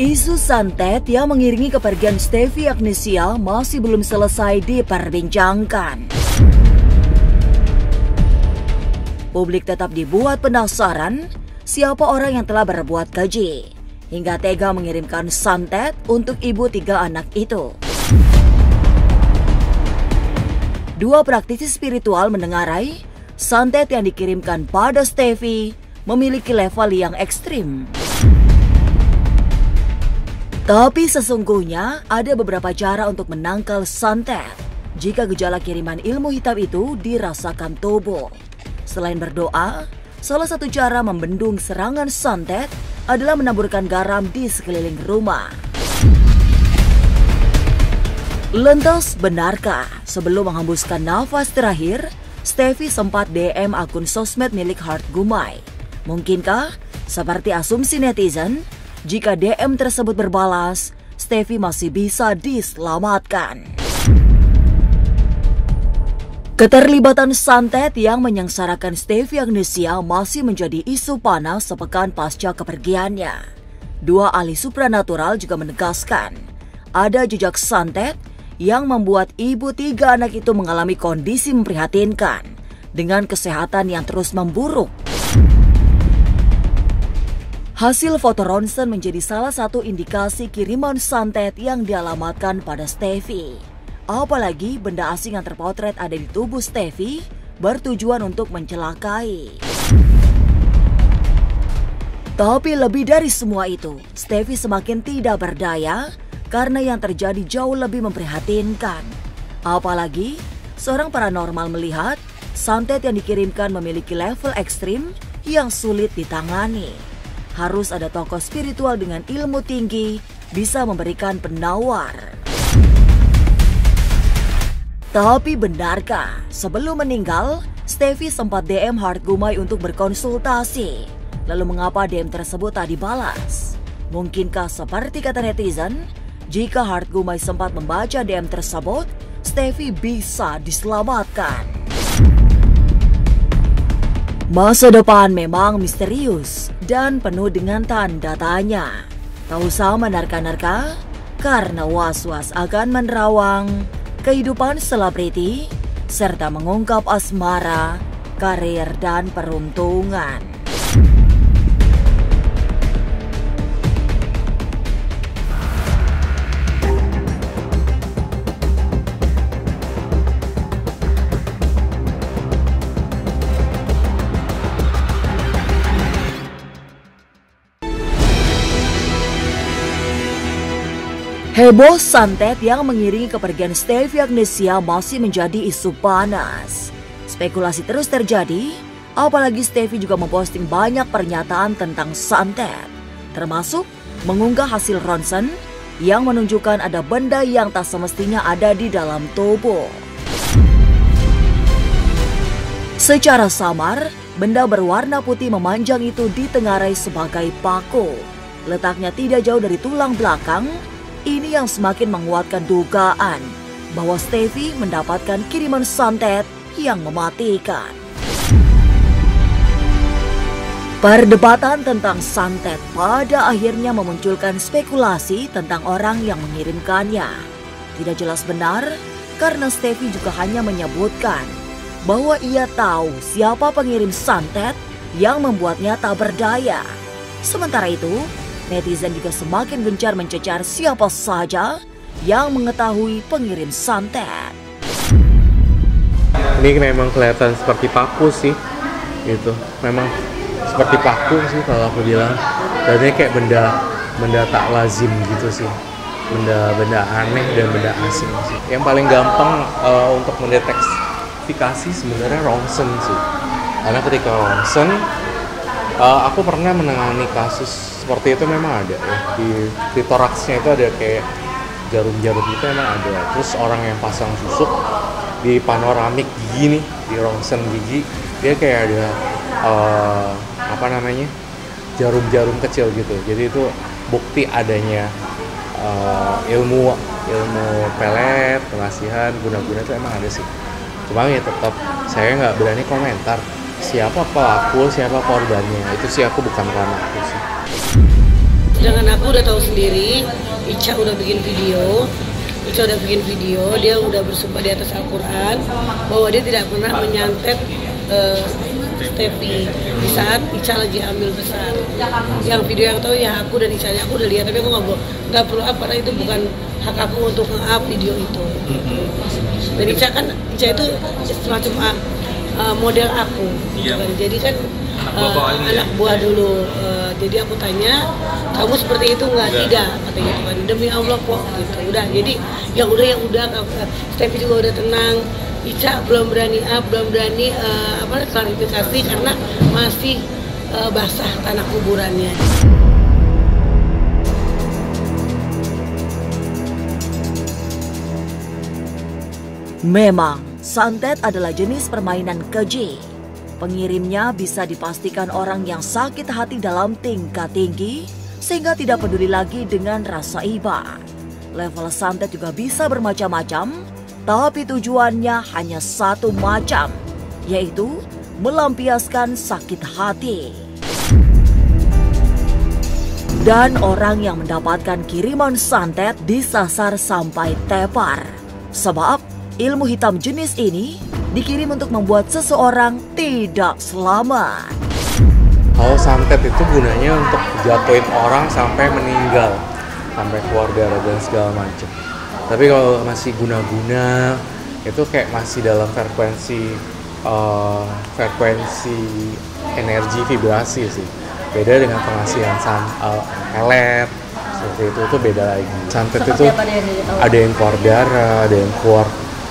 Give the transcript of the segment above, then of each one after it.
Isu santet yang mengiringi kepergian Stevie Agnesiya masih belum selesai diperbincangkan. Publik tetap dibuat penasaran siapa orang yang telah berbuat keji hingga tega mengirimkan santet untuk ibu 3 anak itu. Dua praktisi spiritual mendengarai santet yang dikirimkan pada Stevie memiliki level yang ekstrim. Tapi sesungguhnya ada beberapa cara untuk menangkal santet jika gejala kiriman ilmu hitam itu dirasakan tubuh. Selain berdoa, salah satu cara membendung serangan santet adalah menaburkan garam di sekeliling rumah. Lantas benarkah sebelum menghembuskan nafas terakhir, Stevie sempat DM akun sosmed milik Heart Gumai? Mungkinkah seperti asumsi netizen, jika DM tersebut berbalas, Stevie masih bisa diselamatkan? Keterlibatan santet yang menyengsarakan Stevie Agnesiya masih menjadi isu panas sepekan pasca kepergiannya. Dua ahli supranatural juga menegaskan, ada jejak santet yang membuat ibu 3 anak itu mengalami kondisi memprihatinkan dengan kesehatan yang terus memburuk. Hasil foto ronsen menjadi salah satu indikasi kiriman santet yang dialamatkan pada Stevie. Apalagi benda asing yang terpotret ada di tubuh Stevie bertujuan untuk mencelakai. Tapi lebih dari semua itu, Stevie semakin tidak berdaya karena yang terjadi jauh lebih memprihatinkan. Apalagi seorang paranormal melihat santet yang dikirimkan memiliki level ekstrim yang sulit ditangani. Harus ada tokoh spiritual dengan ilmu tinggi bisa memberikan penawar. Tapi benarkah sebelum meninggal, Stevie sempat DM Heart Gumai untuk berkonsultasi? Lalu mengapa DM tersebut tak dibalas? Mungkinkah seperti kata netizen, jika Heart Gumai sempat membaca DM tersebut, Stevie bisa diselamatkan? Masa depan memang misterius dan penuh dengan tanda tanya. Tak usah menerka-nerka karena was-was akan menerawang kehidupan selebriti serta mengungkap asmara, karir dan peruntungan. Heboh santet yang mengiringi kepergian Stevie Agnesiya masih menjadi isu panas. Spekulasi terus terjadi, apalagi Stevie juga memposting banyak pernyataan tentang santet, termasuk mengunggah hasil ronsen yang menunjukkan ada benda yang tak semestinya ada di dalam tubuh. Secara samar, benda berwarna putih memanjang itu ditengarai sebagai paku. Letaknya tidak jauh dari tulang belakang. Ini yang semakin menguatkan dugaan bahwa Stevie mendapatkan kiriman santet yang mematikan. Perdebatan tentang santet pada akhirnya memunculkan spekulasi tentang orang yang mengirimkannya. Tidak jelas benar karena Stevie juga hanya menyebutkan bahwa ia tahu siapa pengirim santet yang membuatnya tak berdaya. Sementara itu, netizen juga semakin gencar mencecar siapa saja yang mengetahui pengirim santet. Ini memang kelihatan seperti paku sih, gitu. Memang seperti paku sih kalau aku bilang. Dan ini kayak benda tak lazim gitu sih, benda aneh dan benda asing sih. Yang paling gampang untuk mendeteksifikasi sebenarnya ronsen sih. Karena ketika ronsen, aku pernah menangani kasus seperti itu memang ada ya, di toraksnya itu ada kayak jarum-jarum itu memang ada. Terus orang yang pasang susuk di panoramik gigi nih, di ronsen gigi, dia kayak ada jarum-jarum kecil gitu. Jadi itu bukti adanya ilmu pelet, pengasihan, guna-guna itu emang ada sih. Cuma ya tetap saya nggak berani komentar siapa pelaku, siapa korbannya. Itu sih aku bukan ranah aku sih. Sedangkan aku udah tahu sendiri, Ica udah bikin video, dia udah bersumpah di atas Al-Quran bahwa dia tidak pernah menyantet Steffi di saat Ica lagi hamil besar. Yang video yang tahu ya aku dan Ica, aku udah lihat, tapi aku nggak perlu up karena itu bukan hak aku untuk nge-up video itu. Dan Ica itu semacam model aku, gitu kan. Jadi kan anak buah dulu. Jadi aku tanya, kamu seperti itu nggak? Tidak, katanya gitu kan. Demi Allah kok, gitu. Udah, jadi yang udah. Steffi juga udah tenang. Ica belum berani klarifikasi karena masih basah tanah kuburannya. Memang, santet adalah jenis permainan keji. Pengirimnya bisa dipastikan orang yang sakit hati dalam tingkat tinggi, sehingga tidak peduli lagi dengan rasa iba. Level santet juga bisa bermacam-macam, tapi tujuannya hanya satu macam, yaitu melampiaskan sakit hati. Dan orang yang mendapatkan kiriman santet disasar sampai tepar. Sebab ilmu hitam jenis ini dikirim untuk membuat seseorang tidak selamat. Kalau santet itu gunanya untuk jatuhin orang sampai meninggal, sampai keluar darah dan segala macam. Tapi kalau masih guna-guna, itu kayak masih dalam frekuensi energi vibrasi sih. Beda dengan pengasihan pelet, seperti itu beda lagi. Santet itu ada yang keluar darah, ada yang keluar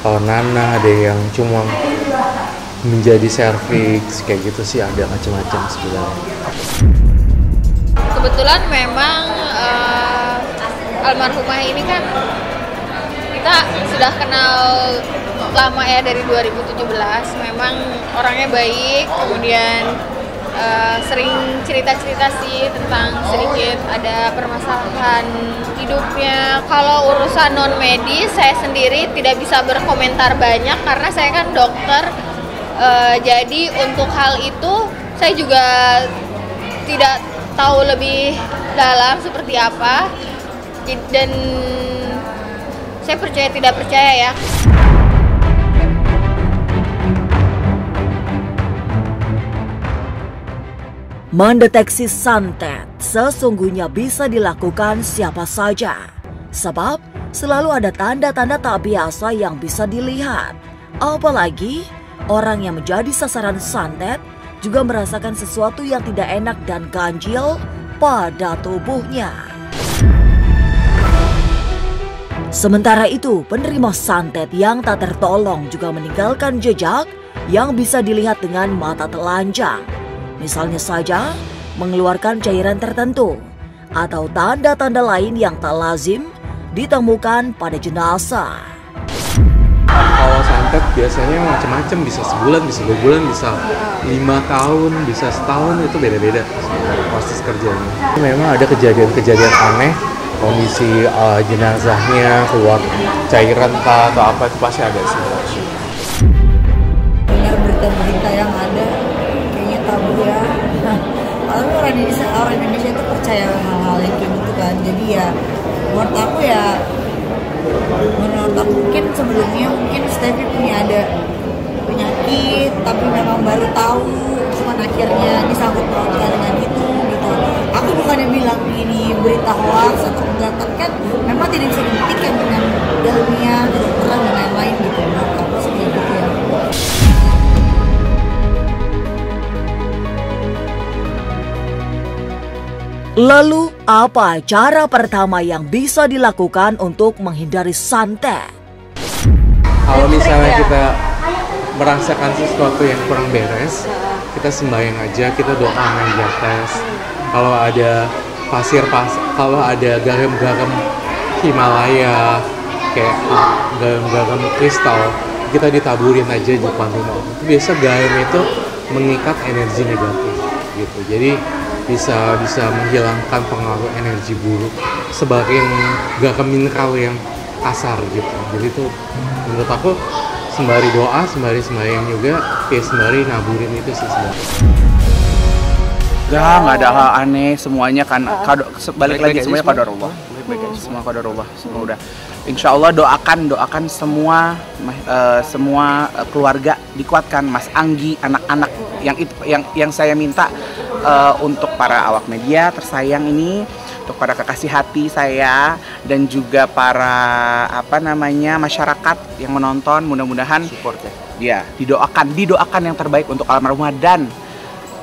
nanah, ada yang cuma menjadi serviks, kayak gitu sih, ada macam-macam sebenarnya. Kebetulan memang almarhumah ini kan kita sudah kenal lama ya, dari 2017. Memang orangnya baik, kemudian sering cerita-cerita sih tentang sedikit ada permasalahan hidupnya. Kalau urusan non medis saya sendiri tidak bisa berkomentar banyak karena saya kan dokter. Jadi untuk hal itu saya juga tidak tahu lebih dalam seperti apa, dan saya percaya tidak percaya ya. Mendeteksi santet sesungguhnya bisa dilakukan siapa saja. Sebab selalu ada tanda-tanda tak biasa yang bisa dilihat. Apalagi orang yang menjadi sasaran santet juga merasakan sesuatu yang tidak enak dan ganjil pada tubuhnya. Sementara itu, penerima santet yang tak tertolong juga meninggalkan jejak yang bisa dilihat dengan mata telanjang. Misalnya saja, mengeluarkan cairan tertentu atau tanda-tanda lain yang tak lazim ditemukan pada jenazah. Kalau santet biasanya macam-macam, bisa sebulan, bisa 2 bulan, bisa 5 tahun, bisa setahun, itu beda-beda proses kerjanya. Memang ada kejadian-kejadian aneh, kondisi jenazahnya keluar cairan atau apa, itu pasti ada sih. Dengar berita-berita yang ada kayaknya tabu ya. Lalu orang Indonesia itu percaya hal-hal yang kayak gitu kan. Jadi ya menurut aku mungkin sebelumnya Steffi punya ada penyakit tapi memang baru tahu, cuman akhirnya disangkut pautkan dengan itu gitu. Aku bukannya bilang ini berita hoax atau enggak, tapi kan memang tidak bisa dibuktikan dengan ilmiah, kedokteran dan lain-lain gitu. Menurut aku seperti itu ya. Lalu, apa cara pertama yang bisa dilakukan untuk menghindari santet? Kalau misalnya kita merasakan sesuatu yang kurang beres, kita sembahyang aja, kita doa manjates. Kalau ada kalau ada garam-garam Himalaya, kayak garam-garam kristal, kita ditaburin aja di depan rumah. Itu biasa garam itu mengikat energi negatif, gitu. Jadi bisa menghilangkan pengaruh energi buruk sebagai garam mineral yang kasar gitu. Jadi itu menurut aku sembari doa, sembari sembahyang juga, kayak sembari naburin itu sih sebenarnya. Nggak ada hal aneh, semuanya kan kado, balik lagi semuanya qadarullah. Semua qadarullah, semua udah. Insya Allah doakan semua keluarga dikuatkan, Mas Anggi, anak-anak yang saya minta untuk para awak media tersayang ini, untuk para kekasih hati saya dan juga para masyarakat yang menonton, mudah-mudahan support ya. Didoakan yang terbaik untuk almarhumah dan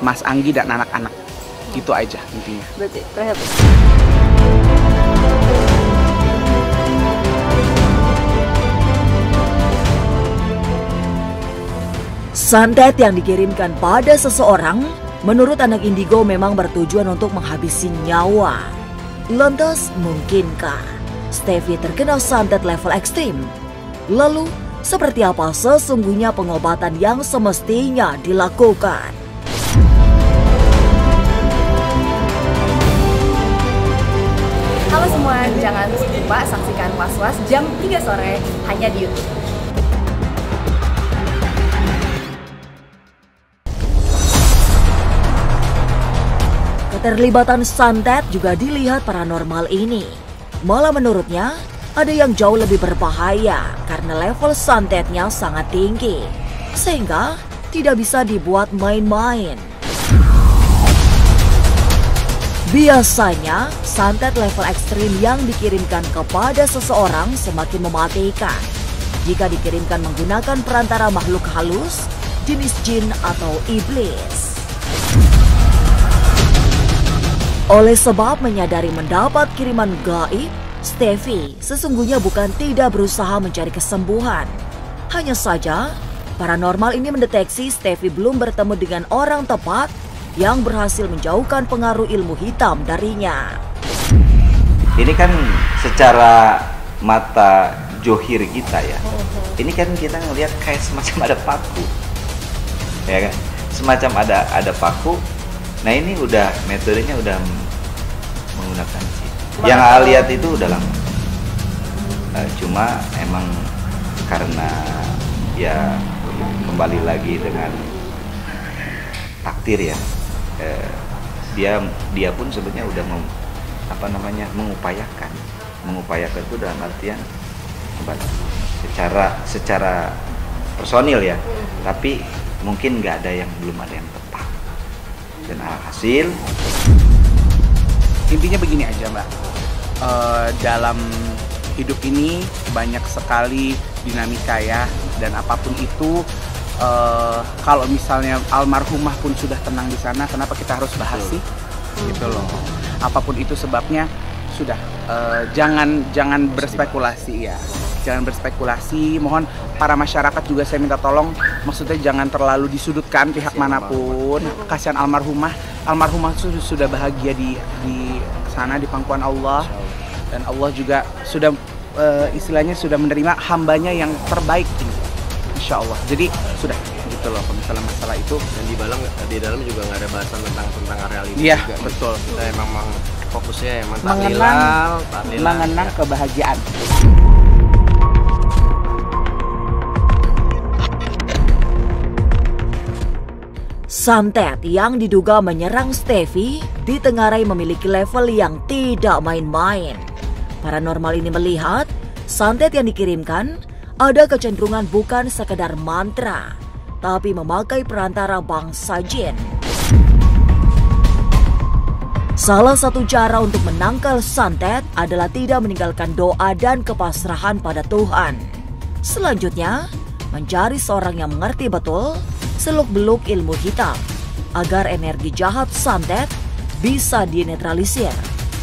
Mas Anggi dan anak-anak. Itu aja intinya. Berarti terakhir. Santet yang dikirimkan pada seseorang, menurut anak indigo memang bertujuan untuk menghabisi nyawa. Lantas, mungkinkah Steffi terkena santet level ekstrim? Lalu, seperti apa sesungguhnya pengobatan yang semestinya dilakukan? Halo semua, jangan lupa saksikan Was-Was jam 3 sore hanya di YouTube. Keterlibatan santet juga dilihat paranormal ini. Malah menurutnya, ada yang jauh lebih berbahaya karena level santetnya sangat tinggi, sehingga tidak bisa dibuat main-main. Biasanya, santet level ekstrim yang dikirimkan kepada seseorang semakin mematikan jika dikirimkan menggunakan perantara makhluk halus, jenis jin atau iblis. Oleh sebab menyadari mendapat kiriman gaib, Steffi sesungguhnya bukan tidak berusaha mencari kesembuhan. Hanya saja, paranormal ini mendeteksi Steffi belum bertemu dengan orang tepat yang berhasil menjauhkan pengaruh ilmu hitam darinya. Ini kan secara mata johir kita ya. Ini kan kita ngelihat kayak semacam ada paku. Ya kan? Semacam ada paku. Nah ini udah metodenya udah menggunakan jin. Yang A lihat itu udah lama. Cuma emang karena ya kembali lagi dengan takdir ya. Dia pun sebenarnya udah mengupayakan itu dalam artian secara personil ya. Tapi mungkin nggak ada yang belum ada yang tepat. Dan alhasil intinya begini aja Mbak, dalam hidup ini banyak sekali dinamika ya, dan apapun itu kalau misalnya almarhumah pun sudah tenang di sana, kenapa kita harus bahas sih? Gitu loh. Apapun itu sebabnya, sudah jangan berspekulasi ya. Jangan berspekulasi, mohon para masyarakat juga saya minta tolong, maksudnya jangan terlalu disudutkan pihak manapun. Kasihan almarhumah sudah bahagia di sana di pangkuan Allah, dan Allah juga sudah istilahnya sudah menerima hambanya yang terbaik, insya Allah. Jadi sudah gitu loh misalnya masalah itu. Dan di dalam juga nggak ada bahasan tentang area ini. Iya juga. betul. Kita emang fokusnya emang tahlilan, mengenang ya. Kebahagiaan. Santet yang diduga menyerang Steffi ditengarai memiliki level yang tidak main-main. Paranormal ini melihat santet yang dikirimkan ada kecenderungan bukan sekedar mantra, tapi memakai perantara bangsa jin. Salah satu cara untuk menangkal santet adalah tidak meninggalkan doa dan kepasrahan pada Tuhan. Selanjutnya, mencari seorang yang mengerti betul seluk-beluk ilmu hitam agar energi jahat santet bisa dinetralisir.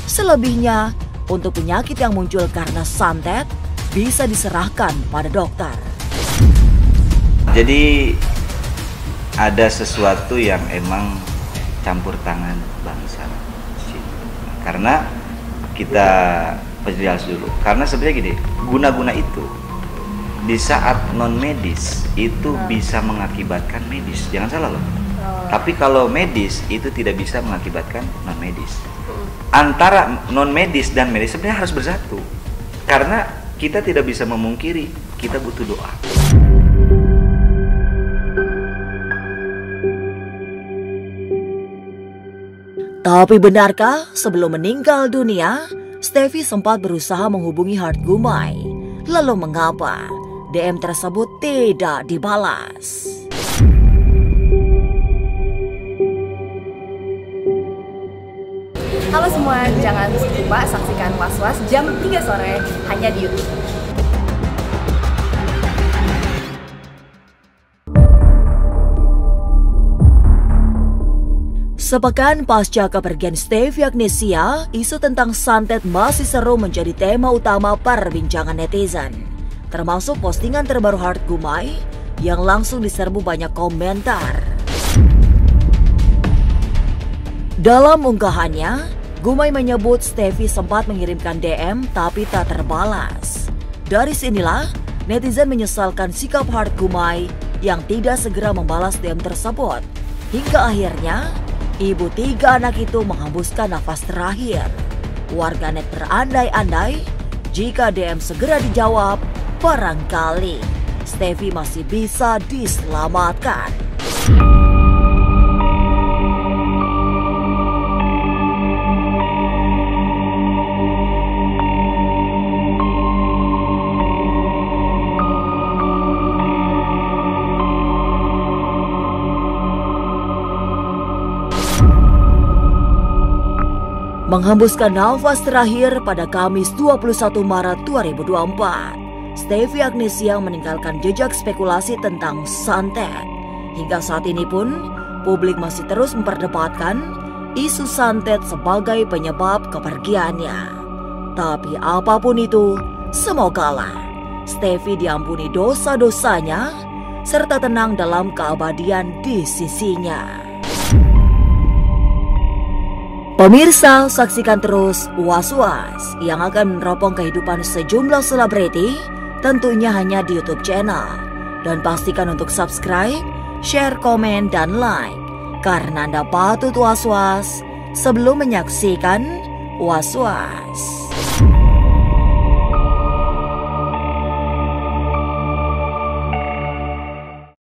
Selebihnya, untuk penyakit yang muncul karena santet bisa diserahkan pada dokter. Jadi ada sesuatu yang emang campur tangan bangsa jin. Karena kita perjelas dulu. Karena sebenarnya gini, guna-guna itu di saat non medis itu bisa mengakibatkan medis, jangan salah loh. Tapi kalau medis itu tidak bisa mengakibatkan non medis. Antara non medis dan medis sebenarnya harus bersatu, karena kita tidak bisa memungkiri kita butuh doa. Tapi benarkah sebelum meninggal dunia, Stefy sempat berusaha menghubungi Heart Gumai? Lalu mengapa DM tersebut tidak dibalas? Halo semua, jangan lupa saksikan Was-Was jam 3 sore hanya di YouTube. Sepekan pasca kepergian Stefy Agnesiya, isu tentang santet masih seru menjadi tema utama perbincangan netizen. Termasuk postingan terbaru Heart Gumai yang langsung diserbu banyak komentar. Dalam unggahannya, Gumai menyebut Stefy sempat mengirimkan DM tapi tak terbalas. Dari sinilah, netizen menyesalkan sikap Heart Gumai yang tidak segera membalas DM tersebut. Hingga akhirnya, ibu 3 anak itu menghembuskan nafas terakhir. Warganet berandai-andai jika DM segera dijawab, barangkali Stefy masih bisa diselamatkan. Menghembuskan nafas terakhir pada Kamis 21 Maret 2024, Stefy Agnesiya meninggalkan jejak spekulasi tentang santet. Hingga saat ini pun, publik masih terus memperdebatkan isu santet sebagai penyebab kepergiannya. Tapi apapun itu, semogalah Stefy diampuni dosa-dosanya serta tenang dalam keabadian di sisinya. Pemirsa, saksikan terus Was-Was yang akan meneropong kehidupan sejumlah selebriti, tentunya hanya di YouTube channel. Dan pastikan untuk subscribe, share, komen, dan like, karena Anda patut was-was sebelum menyaksikan Was-Was.